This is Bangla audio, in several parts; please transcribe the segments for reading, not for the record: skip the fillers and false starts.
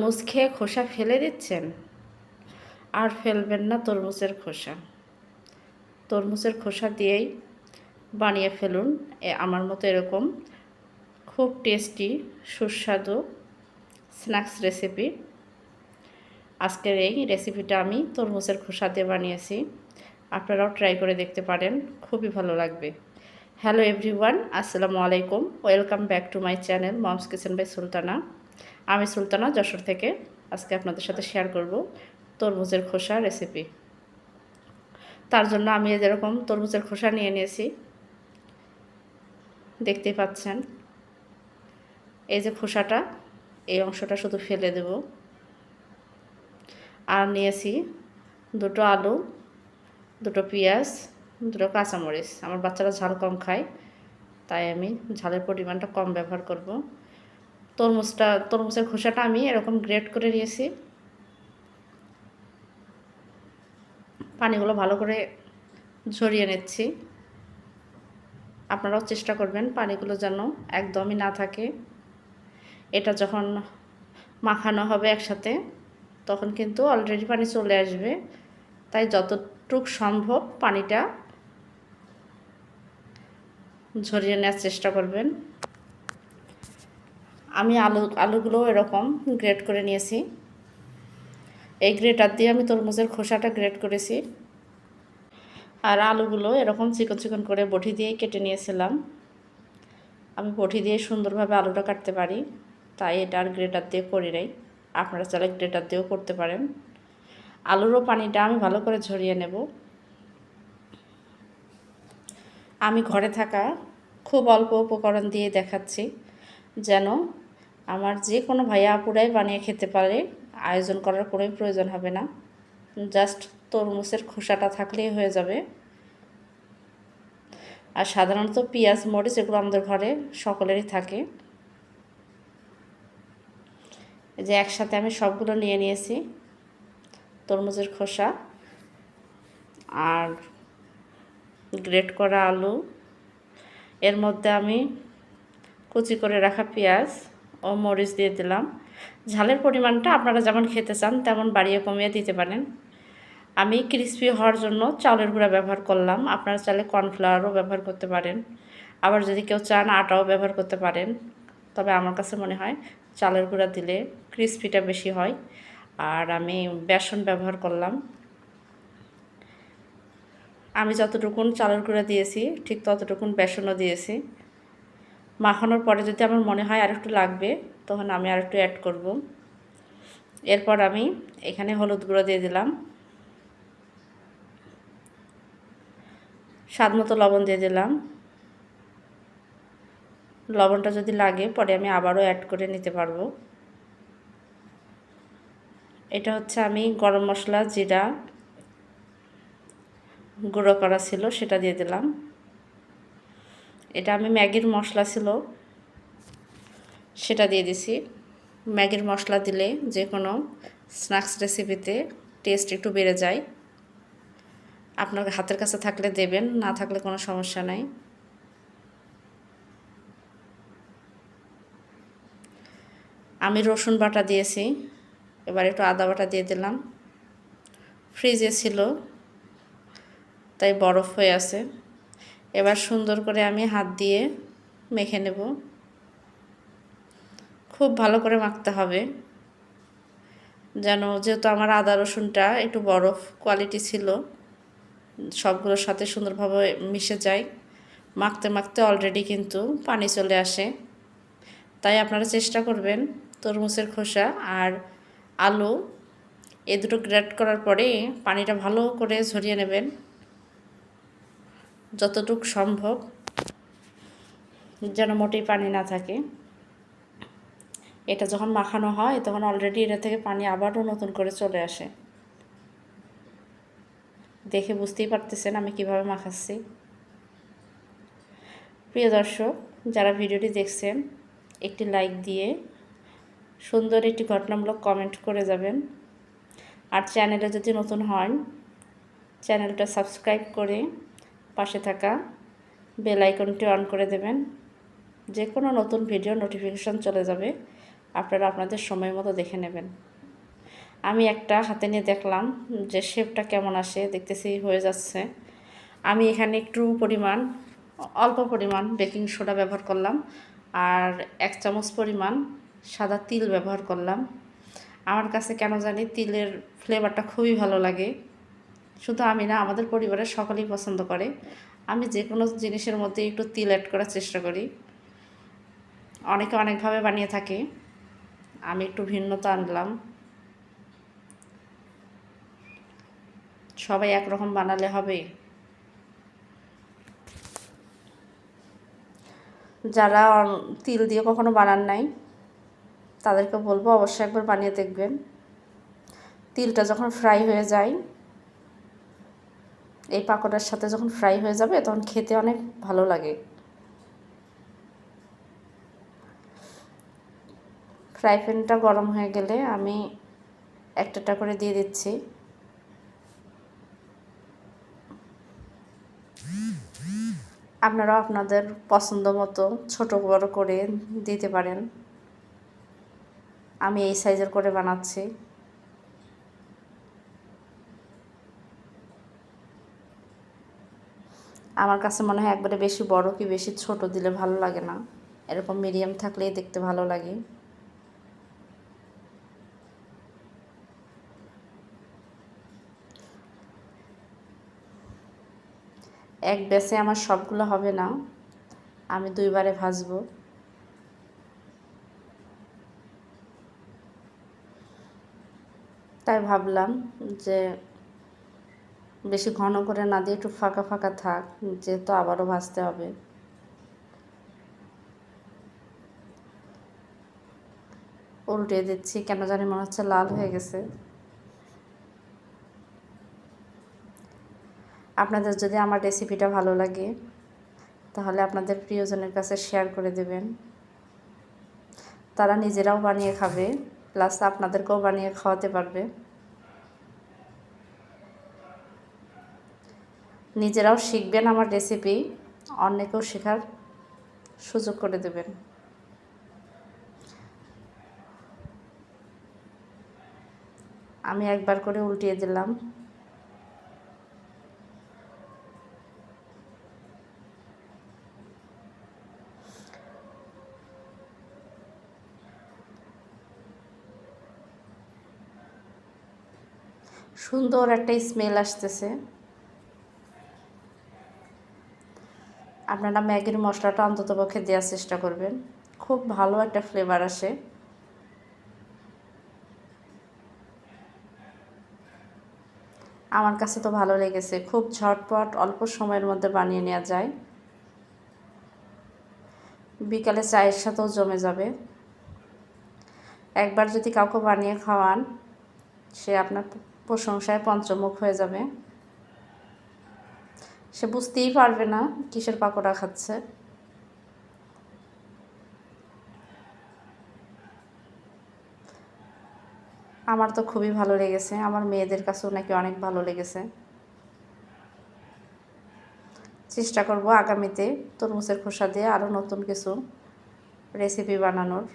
তরমুজ খেয়ে খোসা ফেলে দিচ্ছেন? আর ফেলবেন না তরমুজের খোসা। তরমুজের খোসা দিয়েই বানিয়ে ফেলুন আমার মতো এরকম খুব টেস্টি সুস্বাদু স্ন্যাক্স রেসিপি। আজকের এই রেসিপিটা আমি তরমুজের খোসা দিয়ে বানিয়েছি। আপনারাও ট্রাই করে দেখতে পারেন, খুবই ভালো লাগবে। হ্যালো এভরিওয়ান, আসসালামু আলাইকুম। Welcome back to my channel moms kitchen by Sultana. আমি সুলতানা যশোর থেকে আজকে আপনাদের সাথে শেয়ার করব তরমুজের খোসা রেসিপি। তার জন্য আমি যেরকম তরমুজের খোসা নিয়ে নিয়েছি, দেখতেই পাচ্ছেন। এই যে খোসাটা, এই অংশটা শুধু ফেলে দেব। আর নিয়েছি দুটো আলু, দুটো পেঁয়াজ, দুটো কাঁচামরিচ। আমার বাচ্চারা ঝাল কম খায়, তাই আমি ঝালের পরিমাণটা কম ব্যবহার করব। তরমুজের খোসাটা আমি এরকম গ্রেট করে নিয়েছি। পানিগুলো ভালো করে ঝরিয়ে নিচ্ছি। আপনারাও চেষ্টা করবেন পানিগুলো যেন একদমই না থাকে। এটা যখন মাখানো হবে একসাথে, তখন কিন্তু অলরেডি পানি চলে আসবে, তাই যতটুক সম্ভব পানিটা ঝরিয়ে নেওয়ার চেষ্টা করবেন। আমি আলুগুলো এরকম গ্রেট করে নিয়েছি। এই গ্রেটার দিয়ে আমি তরমুজের খোসাটা গ্রেট করেছি। আর আলুগুলো এরকম চিকন চিকন করে বটি দিয়ে কেটে নিয়েছিলাম। আমি বটি দিয়ে সুন্দরভাবে আলুটা কাটতে পারি, তাই এটা আর গ্রেটার দিয়ে করি নাই। আপনারা চাইলে গ্রেটার দিয়েও করতে পারেন। আলুরও পানিটা আমি ভালো করে ঝরিয়ে নেব। আমি ঘরে থাকা খুব অল্প উপকরণ দিয়ে দেখাচ্ছি, যেন আমার যে কোনো ভাইয়া আপুরাই বানিয়ে খেতে পারে। আয়োজন করার কোনো প্রয়োজন হবে না, জাস্ট তরমুজের খোসাটা থাকলেই হয়ে যাবে। আর সাধারণত পেঁয়াজ মরিচ এগুলো আমাদের ঘরে সকলেরই থাকে। এই যে একসাথে আমি সবগুলো নিয়ে নিয়েছি, তরমুজের খোসা আর গ্রেট করা আলু। এর মধ্যে আমি কুচি করে রাখা পেঁয়াজ ও মরিচ দিয়ে দিলাম। ঝালের পরিমাণটা আপনারা যেমন খেতে চান তেমন বাড়িয়ে কমিয়ে দিতে পারেন। আমি ক্রিসপি হওয়ার জন্য চাউলের গুঁড়া ব্যবহার করলাম। আপনারা চাইলে কর্নফ্লাওয়ারও ব্যবহার করতে পারেন, আবার যদি কেউ চান আটাও ব্যবহার করতে পারেন। তবে আমার কাছে মনে হয় চালের গুঁড়া দিলে ক্রিসপিটা বেশি হয়। আর আমি বেসন ব্যবহার করলাম। আমি যতটুকুন চালের গুঁড়া দিয়েছি ঠিক ততটুকুন বেসনও দিয়েছি। মাখানোর পরে যদি আমার মনে হয় আর একটু লাগবে, তখন আমি আর একটু অ্যাড করব। এরপর আমি এখানে হলুদ গুঁড়ো দিয়ে দিলাম, স্বাদ মতো লবণ দিয়ে দিলাম। লবণটা যদি লাগে পরে আমি আবারও অ্যাড করে নিতে পারবো। এটা হচ্ছে আমি গরম মশলা জিরা গুঁড়ো করা ছিল, সেটা দিয়ে দিলাম। এটা আমি ম্যাগির মশলা ছিল, সেটা দিয়ে দিছি। ম্যাগির মশলা দিলে যে কোনো স্ন্যাক্স রেসিপিতে টেস্ট একটু বেড়ে যায়। আপনার হাতের কাছে থাকলে দেবেন, না থাকলে কোনো সমস্যা নাই। আমি রসুন বাটা দিয়েছি, এবার একটু আদা বাটা দিয়ে দিলাম। ফ্রিজে ছিল তাই বরফ হয়ে আছে। এবার সুন্দর করে আমি হাত দিয়ে মেখে নেব। খুব ভালো করে মাখতে হবে, যেহেতু আমার আদা রসুনটা একটু বরফ কোয়ালিটি ছিল, সবগুলোর সাথে সুন্দরভাবে মিশে যায়। মাখতে মাখতে অলরেডি কিন্তু পানি চলে আসে। তাই আপনারা চেষ্টা করবেন তরমুজের খোসা আর আলু এই দুটো গ্রেট করার পরে পানিটা ভালো করে ঝরিয়ে নেবেন যতটুকু সম্ভব, যেন মোটেই পানি না থাকে। এটা যখন মাখানো হয় তখন অলরেডি এটা থেকে পানি আবারও নতুন করে চলে আসে। দেখে বুঝতেই পারতেছেন আমি কিভাবে মাখাচ্ছি। প্রিয় দর্শক, যারা ভিডিওটি দেখছেন একটি লাইক দিয়ে সুন্দর একটি ঘটনামূলক কমেন্ট করে যাবেন। আর চ্যানেলে যদি নতুন হন চ্যানেলটা সাবস্ক্রাইব করে পাশে থাকা বেল আইকনটি অন করে দেবেন। যে কোনো নতুন ভিডিও নোটিফিকেশন চলে যাবে, আপনারা আপনাদের সময় মতো দেখে নেবেন। আমি একটা হাতে নিয়ে দেখলাম যে শেপটা কেমন আসে, দেখতেছি হয়ে যাচ্ছে। আমি এখানে একটু অল্প পরিমাণ বেকিং সোডা ব্যবহার করলাম, আর 1 চামচ পরিমাণ সাদা তিল ব্যবহার করলাম। আমার কাছে কেন জানি তিলের ফ্লেভারটা খুবই ভালো লাগে। শুধু আমি না, আমাদের পরিবারের সকলেই পছন্দ করে। আমি যে কোনো জিনিসের মধ্যে একটু তিল অ্যাড করার চেষ্টা করি। অনেকে অনেকভাবে বানিয়ে থাকে, আমি একটু ভিন্নতা আনলাম। সবাই একরকম বানালে হবে? যারা তিল দিয়ে কখনো বানান নাই তাদেরকে বলবো অবশ্যই একবার বানিয়ে দেখবেন। তিলটা যখন ফ্রাই হয়ে যায়, এই পাকোড়ার সাথে যখন ফ্রাই হয়ে যাবে তখন খেতে অনেক ভালো লাগে। ফ্রাই প্যানটা গরম হয়ে গেলে আমি একটা করে দিয়ে দিচ্ছি। আপনারাও আপনাদের পছন্দ মতো ছোটো বড় করে দিতে পারেন। আমি এই সাইজের করে বানাচ্ছি। আমার কাছে মনে হয় একবারে বেশি বড় কি বেশি ছোট দিলে ভালো লাগে না, এরকম মিডিয়াম থাকলেই দেখতে ভালো লাগে। এক ব্যাচে আমার সবগুলো হবে না, আমি 2 বারে ভাজবো। তাই ভাবলাম যে বেশি ঘন করে না দিয়ে একটু ফাঁকা ফাঁকা থাক, যেহেতু আবারও ভাজতে হবে। উল্টে দিচ্ছি, কেন জানি মনে হচ্ছে লাল হয়ে গেছে। আপনাদের যদি আমার রেসিপিটা ভালো লাগে তাহলে আপনাদের প্রিয়জনের কাছে শেয়ার করে দেবেন। তারা নিজেরাও বানিয়ে খাবে, প্লাস আপনাদেরকেও বানিয়ে খাওয়াতে পারবে। নিজেরাও শিখবেন আমার রেসিপি, অন্যকেও শেখার সুযোগ করে দেবেন। আমি একবার করে উল্টিয়ে দিলাম। সুন্দর একটা স্মেল আসতেছে। আপনারা ম্যাগির মশলাটা অন্ততপক্ষে দেওয়ার চেষ্টা করবেন, খুব ভালো একটা ফ্লেভার আসে। আমার কাছে তো ভালো লেগেছে, খুব ঝটপট অল্প সময়ের মধ্যে বানিয়ে নেওয়া যায়। বিকালে চায়ের সাথেও জমে যাবে। একবার যদি কাউকে বানিয়ে খাওয়ান, সে আপনার প্রশংসায় পঞ্চমুখ হয়ে যাবে। সে বুঝতেই পারবে না কিসের পাকোড়া খাচ্ছে। আমার তো খুবই ভালো লেগেছে, আমার মেয়েদের কাছেও নাকি অনেক ভালো লেগেছে। চেষ্টা করব আগামীতে তরমুজের খোসা দিয়ে আরও নতুন কিছু রেসিপি বানানোর।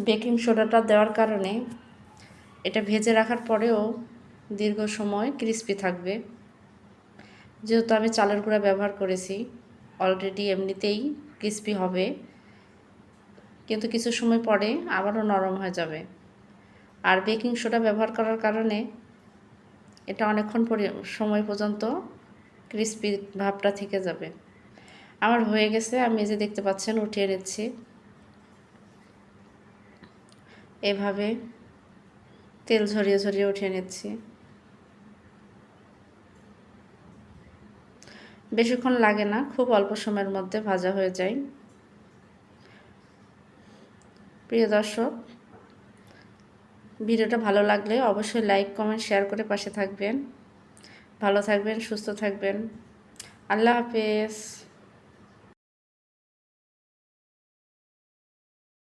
বেকিং সোডাটা দেওয়ার কারণে এটা ভেজে রাখার পরেও দীর্ঘ সময় ক্রিস্পি থাকবে। যেহেতু আমি চালের গুঁড়া ব্যবহার করেছি, অলরেডি এমনিতেই ক্রিস্পি হবে, কিন্তু কিছু সময় পরে আবারও নরম হয়ে যাবে। আর বেকিং সোডা ব্যবহার করার কারণে এটা অনেকক্ষণ সময় পর্যন্ত ক্রিস্পি ভাবটা থেকে যাবে। আমার হয়ে গেছে, আমি যে দেখতে পাচ্ছেন উঠিয়ে নিচ্ছি। এভাবে তেল ঝরিয়ে ঝরিয়ে উঠিয়ে নিচ্ছি। বেশিক্ষণ লাগে না, খুব অল্প সময়ের মধ্যে ভাজা হয়ে যায়। প্রিয় দর্শক, ভিডিওটা ভালো লাগলে অবশ্যই লাইক কমেন্ট শেয়ার করে পাশে থাকবেন। ভালো থাকবেন, সুস্থ থাকবেন। আল্লাহ হাফেজ।